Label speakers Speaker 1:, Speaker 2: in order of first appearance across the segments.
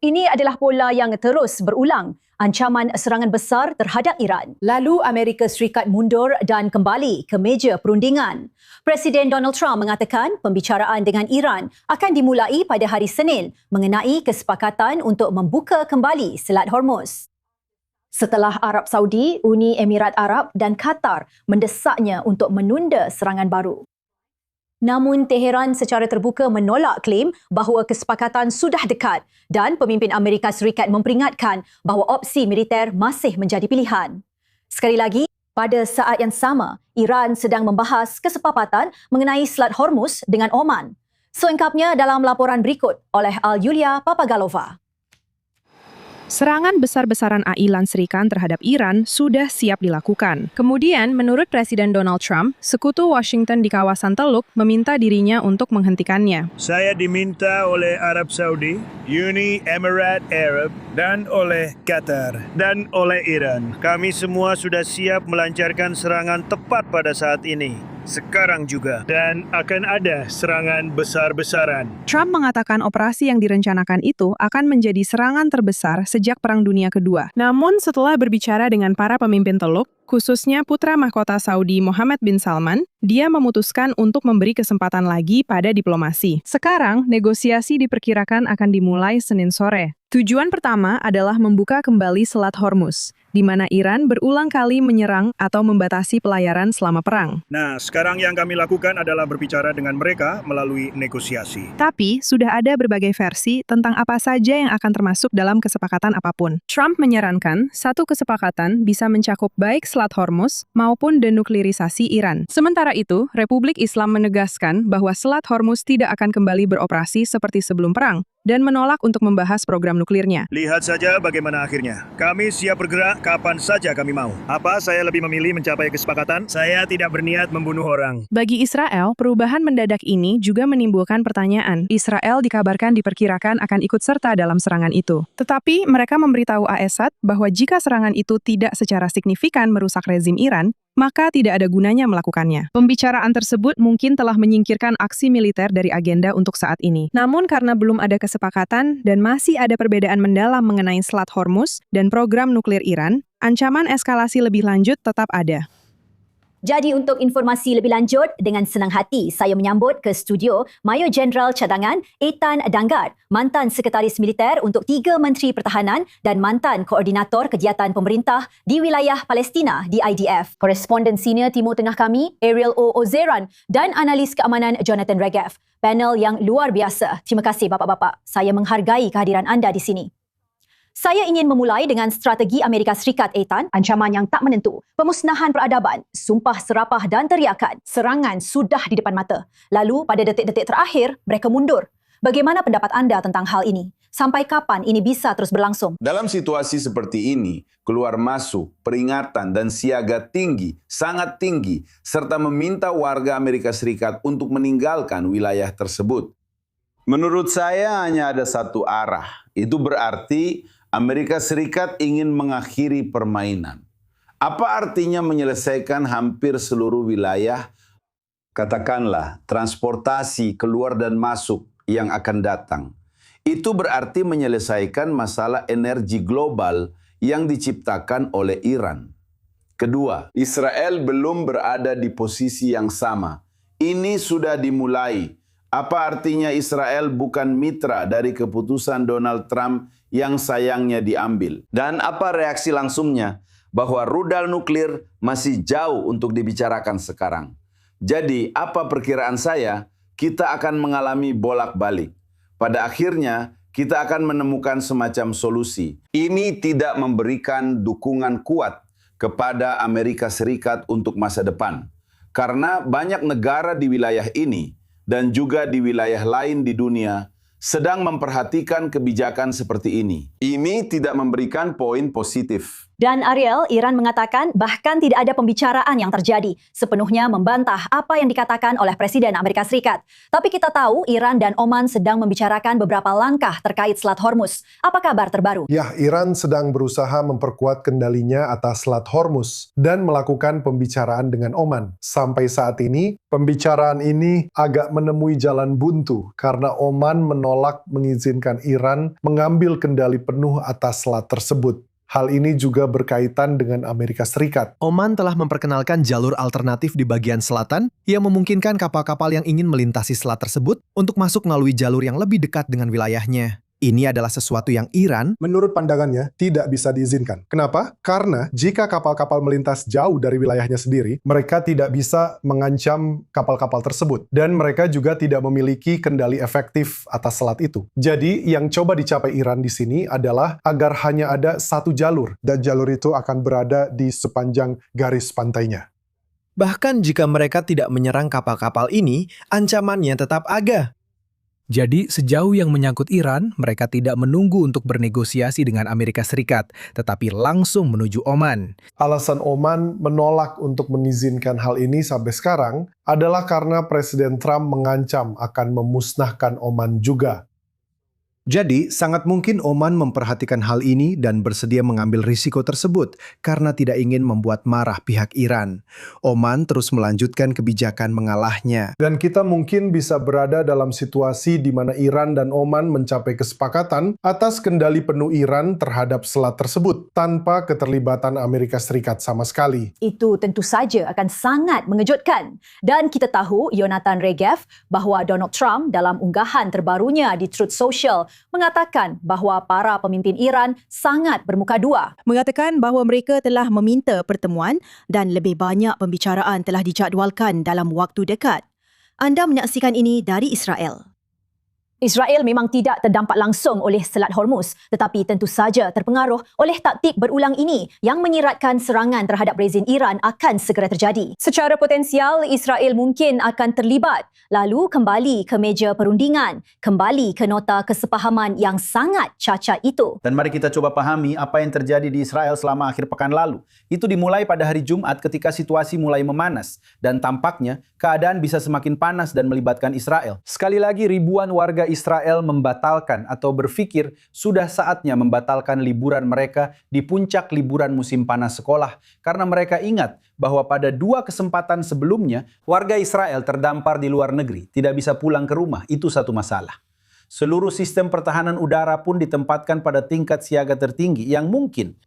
Speaker 1: Ini adalah pola yang terus berulang, ancaman serangan besar terhadap Iran. Lalu Amerika Serikat mundur dan kembali ke meja perundingan. Presiden Donald Trump mengatakan pembicaraan dengan Iran akan dimulai pada hari Senin mengenai kesepakatan untuk membuka kembali Selat Hormuz. Setelah Arab Saudi, Uni Emirat Arab dan Qatar mendesaknya untuk menunda serangan baru. Namun Teheran secara terbuka menolak klaim bahawa kesepakatan sudah dekat dan pemimpin Amerika Serikat memperingatkan bahawa opsi militer masih menjadi pilihan. Sekali lagi, pada saat yang sama, Iran sedang membahas kesepakatan mengenai Selat Hormuz dengan Oman. Selengkapnya dalam laporan berikut oleh Al-Yulia Papagalova.
Speaker 2: Serangan besar-besaran AI Lansrikan terhadap Iran sudah siap dilakukan. Kemudian, menurut Presiden Donald Trump, sekutu Washington di kawasan Teluk meminta dirinya untuk menghentikannya.
Speaker 3: Saya diminta oleh Arab Saudi, Uni Emirat Arab, dan oleh Qatar, dan oleh Iran. Kami semua sudah siap melancarkan serangan tepat pada saat ini. Sekarang juga. Dan akan ada serangan besar-besaran.
Speaker 2: Trump mengatakan operasi yang direncanakan itu akan menjadi serangan terbesar sejak Perang Dunia Kedua. Namun setelah berbicara dengan para pemimpin Teluk, khususnya putra mahkota Saudi Mohammed bin Salman, dia memutuskan untuk memberi kesempatan lagi pada diplomasi. Sekarang, negosiasi diperkirakan akan dimulai Senin sore. Tujuan pertama adalah membuka kembali Selat Hormuz, di mana Iran berulang kali menyerang atau membatasi pelayaran selama perang.
Speaker 3: Nah, sekarang yang kami lakukan adalah berbicara dengan mereka melalui negosiasi.
Speaker 2: Tapi, sudah ada berbagai versi tentang apa saja yang akan termasuk dalam kesepakatan apapun. Trump menyarankan satu kesepakatan bisa mencakup baik Selat Hormuz maupun denuklirisasi Iran. Sementara itu, Republik Islam menegaskan bahwa Selat Hormuz tidak akan kembali beroperasi seperti sebelum perang, dan menolak untuk membahas program nuklirnya.
Speaker 3: Lihat saja bagaimana akhirnya. Kami siap bergerak kapan saja kami mau. Apa saya lebih memilih mencapai kesepakatan? Saya tidak berniat membunuh orang.
Speaker 2: Bagi Israel, perubahan mendadak ini juga menimbulkan pertanyaan. Israel dikabarkan diperkirakan akan ikut serta dalam serangan itu. Tetapi mereka memberitahu Assad bahwa jika serangan itu tidak secara signifikan merusak rezim Iran, maka tidak ada gunanya melakukannya. Pembicaraan tersebut mungkin telah menyingkirkan aksi militer dari agenda untuk saat ini. Namun karena belum ada kesepakatan dan masih ada perbedaan mendalam mengenai Selat Hormuz dan program nuklir Iran, ancaman eskalasi lebih lanjut tetap ada.
Speaker 1: Jadi untuk informasi lebih lanjut, dengan senang hati saya menyambut ke studio Mayor Jeneral Cadangan Eitan Dangat, mantan Sekretaris Militer untuk 3 Menteri Pertahanan dan mantan Koordinator Kegiatan Pemerintah di Wilayah Palestina di IDF. Koresponden senior Timur Tengah kami, Ariel O. Ozeran dan analis keamanan Jonathan Regev. Panel yang luar biasa. Terima kasih bapa-bapa. Saya menghargai kehadiran anda di sini. Saya ingin memulai dengan strategi Amerika Serikat, Eitan, ancaman yang tak menentu, pemusnahan peradaban, sumpah serapah dan teriakan, serangan sudah di depan mata. Lalu pada detik-detik terakhir, mereka mundur. Bagaimana pendapat anda tentang hal ini? Sampai kapan ini bisa terus berlangsung?
Speaker 4: Dalam situasi seperti ini, keluar masuk, peringatan dan siaga tinggi, sangat tinggi, serta meminta warga Amerika Serikat untuk meninggalkan wilayah tersebut. Menurut saya hanya ada satu arah. Itu berarti Amerika Serikat ingin mengakhiri permainan. Apa artinya menyelesaikan hampir seluruh wilayah? Katakanlah transportasi keluar dan masuk yang akan datang. Itu berarti menyelesaikan masalah energi global yang diciptakan oleh Iran. Kedua, Israel belum berada di posisi yang sama. Ini sudah dimulai. Apa artinya Israel bukan mitra dari keputusan Donald Trump yang sayangnya diambil? Dan apa reaksi langsungnya? Bahwa rudal nuklir masih jauh untuk dibicarakan sekarang. Jadi, apa perkiraan saya? Kita akan mengalami bolak-balik. Pada akhirnya, kita akan menemukan semacam solusi. Ini tidak memberikan dukungan kuat kepada Amerika Serikat untuk masa depan. Karena banyak negara di wilayah ini dan juga di wilayah lain di dunia sedang memperhatikan kebijakan seperti ini. Ini tidak memberikan poin positif.
Speaker 1: Dan Ariel, Iran mengatakan bahkan tidak ada pembicaraan yang terjadi, sepenuhnya membantah apa yang dikatakan oleh Presiden Amerika Serikat. Tapi kita tahu Iran dan Oman sedang membicarakan beberapa langkah terkait Selat Hormuz. Apa kabar terbaru?
Speaker 5: Ya, Iran sedang berusaha memperkuat kendalinya atas Selat Hormuz dan melakukan pembicaraan dengan Oman. Sampai saat ini, pembicaraan ini agak menemui jalan buntu karena Oman menolak mengizinkan Iran mengambil kendali penuh atas selat tersebut. Hal ini juga berkaitan dengan Amerika Serikat.
Speaker 6: Oman telah memperkenalkan jalur alternatif di bagian selatan yang memungkinkan kapal-kapal yang ingin melintasi selat tersebut untuk masuk melalui jalur yang lebih dekat dengan wilayahnya. Ini adalah sesuatu yang Iran,
Speaker 5: Menurut pandangannya, tidak bisa diizinkan. Kenapa? Karena jika kapal-kapal melintas jauh dari wilayahnya sendiri, mereka tidak bisa mengancam kapal-kapal tersebut. Dan mereka juga tidak memiliki kendali efektif atas selat itu. Jadi, yang coba dicapai Iran di sini adalah agar hanya ada satu jalur. Dan jalur itu akan berada di sepanjang garis pantainya.
Speaker 6: bahkan jika mereka tidak menyerang kapal-kapal ini, ancamannya tetap ada.
Speaker 7: Jadi, sejauh yang menyangkut Iran, mereka tidak menunggu untuk bernegosiasi dengan Amerika Serikat, tetapi langsung menuju Oman.
Speaker 5: Alasan Oman menolak untuk mengizinkan hal ini sampai sekarang adalah karena Presiden Trump mengancam akan memusnahkan Oman juga.
Speaker 6: Jadi, sangat mungkin Oman memperhatikan hal ini dan bersedia mengambil risiko tersebut karena tidak ingin membuat marah pihak Iran. Oman terus melanjutkan kebijakan mengalahnya.
Speaker 5: Dan kita mungkin bisa berada dalam situasi di mana Iran dan Oman mencapai kesepakatan atas kendali penuh Iran terhadap selat tersebut tanpa keterlibatan Amerika Serikat sama sekali.
Speaker 1: Itu tentu saja akan sangat mengejutkan. Dan kita tahu Yonatan Regev bahawa Donald Trump dalam unggahan terbarunya di Truth Social mengatakan bahawa para pemimpin Iran sangat bermuka dua.
Speaker 8: Mengatakan bahawa mereka telah meminta pertemuan dan lebih banyak pembicaraan telah dijadualkan dalam waktu dekat. Anda menyaksikan ini dari Israel.
Speaker 1: Israel memang tidak terdampak langsung oleh Selat Hormuz, tetapi tentu saja terpengaruh oleh taktik berulang ini yang menyiratkan serangan terhadap rezim Iran akan segera terjadi. Secara potensial, Israel mungkin akan terlibat, lalu kembali ke meja perundingan, kembali ke nota kesepahaman yang sangat cacat itu.
Speaker 9: Dan mari kita coba pahami apa yang terjadi di Israel selama akhir pekan lalu. Itu dimulai pada hari Jumat ketika situasi mulai memanas. Dan tampaknya keadaan bisa semakin panas dan melibatkan Israel. Sekali lagi ribuan warga Israel membatalkan atau berpikir sudah saatnya membatalkan liburan mereka di puncak liburan musim panas sekolah. Karena mereka ingat bahwa pada 2 kesempatan sebelumnya warga Israel terdampar di luar negeri. Tidak bisa pulang ke rumah. Itu satu masalah. Seluruh sistem pertahanan udara pun ditempatkan pada tingkat siaga tertinggi yang mungkin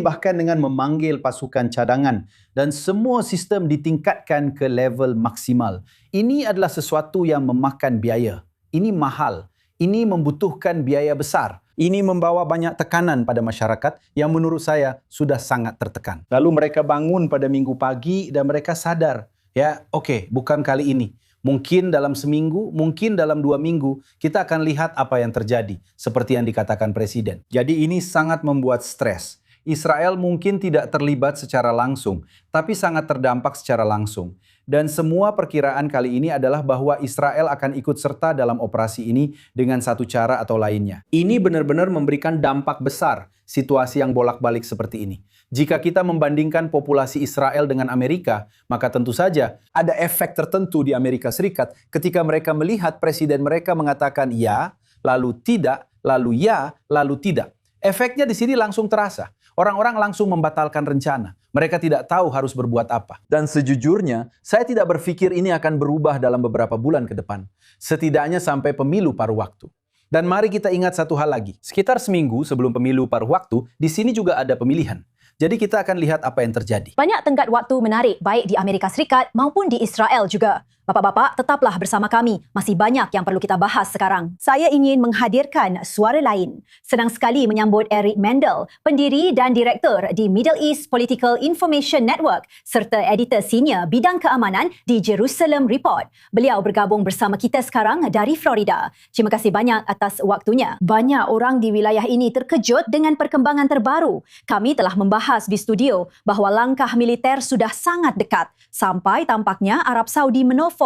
Speaker 9: bahkan dengan memanggil pasukan cadangan dan semua sistem ditingkatkan ke level maksimal. Ini adalah sesuatu yang memakan biaya. Ini mahal. Ini membutuhkan biaya besar. Ini membawa banyak tekanan pada masyarakat yang menurut saya sudah sangat tertekan. Lalu mereka bangun pada minggu pagi dan mereka sadar, ya oke, bukan kali ini. Mungkin dalam seminggu, mungkin dalam 2 minggu, kita akan lihat apa yang terjadi. Seperti yang dikatakan Presiden. Jadi ini sangat membuat stres. Israel mungkin tidak terlibat secara langsung, tapi sangat terdampak secara langsung. Dan semua perkiraan kali ini adalah bahwa Israel akan ikut serta dalam operasi ini dengan satu cara atau lainnya. Ini benar-benar memberikan dampak besar situasi yang bolak-balik seperti ini. Jika kita membandingkan populasi Israel dengan Amerika, maka tentu saja ada efek tertentu di Amerika Serikat ketika mereka melihat presiden mereka mengatakan ya, lalu tidak, lalu ya, lalu tidak. Efeknya di sini langsung terasa. Orang-orang langsung membatalkan rencana. Mereka tidak tahu harus berbuat apa. Dan sejujurnya, saya tidak berpikir ini akan berubah dalam beberapa bulan ke depan. Setidaknya sampai pemilu paruh waktu. Dan mari kita ingat satu hal lagi. Sekitar seminggu sebelum pemilu paruh waktu, di sini juga ada pemilihan. Jadi kita akan lihat apa yang terjadi.
Speaker 1: Banyak tenggat waktu menarik baik di Amerika Serikat maupun di Israel juga. Bapak-bapak, tetaplah bersama kami. Masih banyak yang perlu kita bahas sekarang. Saya ingin menghadirkan suara lain. Senang sekali menyambut Eric Mendel, pendiri dan direktur di Middle East Political Information Network serta editor senior bidang keamanan di Jerusalem Report. Beliau bergabung bersama kita sekarang dari Florida. Terima kasih banyak atas waktunya. Banyak orang di wilayah ini terkejut dengan perkembangan terbaru. Kami telah membahas di studio bahawa langkah militer sudah sangat dekat sampai tampaknya Arab Saudi menelpon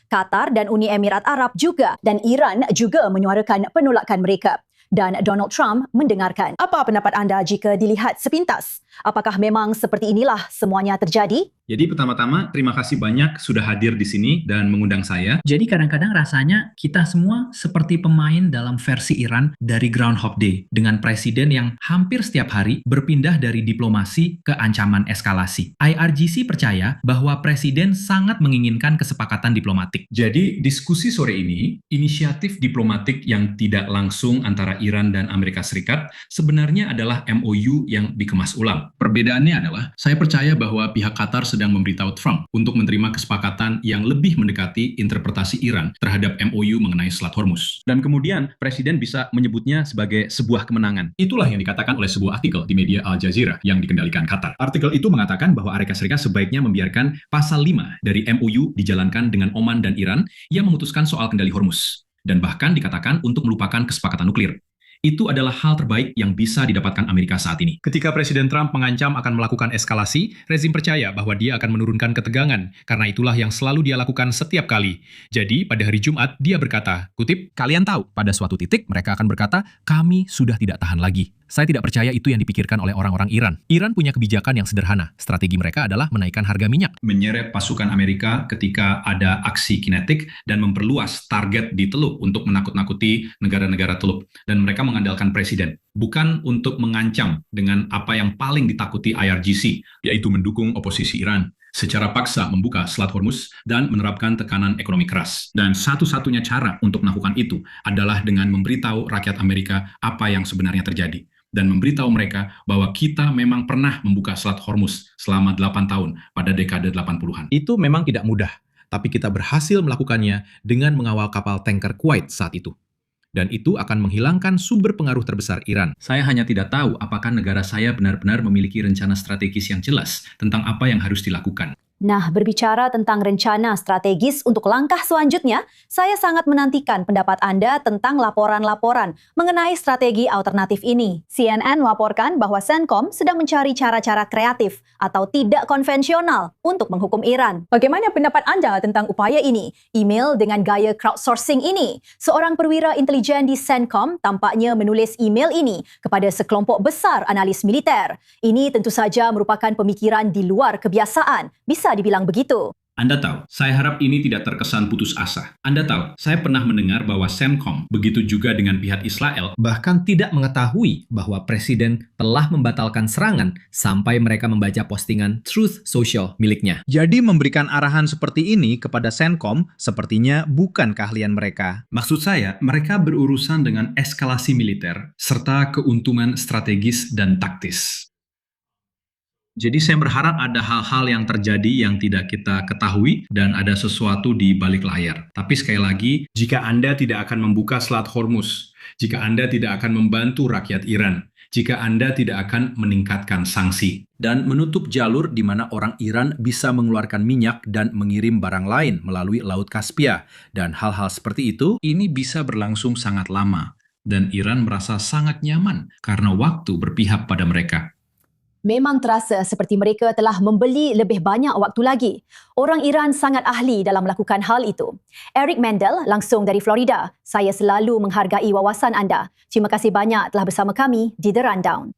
Speaker 1: Qatar dan Uni Emirat Arab juga dan Iran juga menyuarakan penolakan mereka. dan Donald Trump mendengarkan. Apa pendapat anda jika dilihat sepintas? Apakah memang seperti inilah semuanya terjadi?
Speaker 10: Jadi pertama-tama terima kasih banyak sudah hadir di sini dan mengundang saya.
Speaker 11: Jadi kadang-kadang rasanya kita semua seperti pemain dalam versi Iran dari Groundhog Day dengan presiden yang hampir setiap hari berpindah dari diplomasi ke ancaman eskalasi. IRGC percaya bahwa presiden sangat menginginkan kesepakatan diplomatik.
Speaker 10: Jadi diskusi sore ini, inisiatif diplomatik yang tidak langsung antara Iran dan Amerika Serikat sebenarnya adalah MOU yang dikemas ulang. Perbedaannya adalah saya percaya bahwa pihak Qatar sedang memberitahu Trump untuk menerima kesepakatan yang lebih mendekati interpretasi Iran terhadap MOU mengenai Selat Hormuz. Dan kemudian Presiden bisa menyebutnya sebagai sebuah kemenangan. Itulah yang dikatakan oleh sebuah artikel di media Al Jazeera yang dikendalikan Qatar. Artikel itu mengatakan bahwa Amerika Serikat sebaiknya membiarkan pasal 5 dari MOU dijalankan dengan Oman dan Iran yang memutuskan soal kendali Hormuz. Dan bahkan dikatakan untuk melupakan kesepakatan nuklir. Itu adalah hal terbaik yang bisa didapatkan Amerika saat ini. Ketika Presiden Trump mengancam akan melakukan eskalasi, rezim percaya bahwa dia akan menurunkan ketegangan, karena itulah yang selalu dia lakukan setiap kali. Jadi, pada hari Jumat, dia berkata, kutip, "Kalian tahu, pada suatu titik mereka akan berkata, kami sudah tidak tahan lagi." Saya tidak percaya itu yang dipikirkan oleh orang-orang Iran. Iran punya kebijakan yang sederhana. Strategi mereka adalah menaikkan harga minyak. Menyeret pasukan Amerika ketika ada aksi kinetik dan memperluas target di Teluk untuk menakut-nakuti negara-negara Teluk. Dan mereka mengandalkan presiden. Bukan untuk mengancam dengan apa yang paling ditakuti IRGC, yaitu mendukung oposisi Iran. Secara paksa membuka Selat Hormuz dan menerapkan tekanan ekonomi keras. Dan satu-satunya cara untuk melakukan itu adalah dengan memberitahu rakyat Amerika apa yang sebenarnya terjadi. Dan memberitahu mereka bahwa kita memang pernah membuka Selat Hormuz selama 8 tahun pada dekade 80-an. Itu memang tidak mudah, tapi kita berhasil melakukannya dengan mengawal kapal tanker Kuwait saat itu. Dan itu akan menghilangkan sumber pengaruh terbesar Iran. Saya hanya tidak tahu apakah negara saya benar-benar memiliki rencana strategis yang jelas tentang apa yang harus dilakukan.
Speaker 1: Nah, berbicara tentang rencana strategis untuk langkah selanjutnya, saya sangat menantikan pendapat Anda tentang laporan-laporan mengenai strategi alternatif ini. CNN melaporkan bahwa CENTCOM sedang mencari cara-cara kreatif atau tidak konvensional untuk menghukum Iran. Bagaimana pendapat Anda tentang upaya ini? Email dengan gaya crowdsourcing ini. Seorang perwira intelijen di CENTCOM tampaknya menulis email ini kepada sekelompok besar analis militer. Ini tentu saja merupakan pemikiran di luar kebiasaan. Bisa dibilang begitu.
Speaker 10: Anda tahu, saya harap ini tidak terkesan putus asa. Anda tahu, saya pernah mendengar bahwa CENTCOM, begitu juga dengan pihak Israel, bahkan tidak mengetahui bahwa Presiden telah membatalkan serangan sampai mereka membaca postingan Truth Social miliknya. Jadi memberikan arahan seperti ini kepada CENTCOM sepertinya bukan keahlian mereka. Maksud saya, mereka berurusan dengan eskalasi militer serta keuntungan strategis dan taktis. Jadi saya berharap ada hal-hal yang terjadi yang tidak kita ketahui dan ada sesuatu di balik layar. Tapi sekali lagi, jika Anda tidak akan membuka Selat Hormuz, jika Anda tidak akan membantu rakyat Iran, jika Anda tidak akan meningkatkan sanksi, dan menutup jalur di mana orang Iran bisa mengeluarkan minyak dan mengirim barang lain melalui Laut Kaspia, dan hal-hal seperti itu, ini bisa berlangsung sangat lama. Dan Iran merasa sangat nyaman karena waktu berpihak pada mereka.
Speaker 1: Memang terasa seperti mereka telah membeli lebih banyak waktu lagi. Orang Iran sangat ahli dalam melakukan hal itu. Eric Mendel, langsung dari Florida. Saya selalu menghargai wawasan anda. Terima kasih banyak telah bersama kami di The Rundown.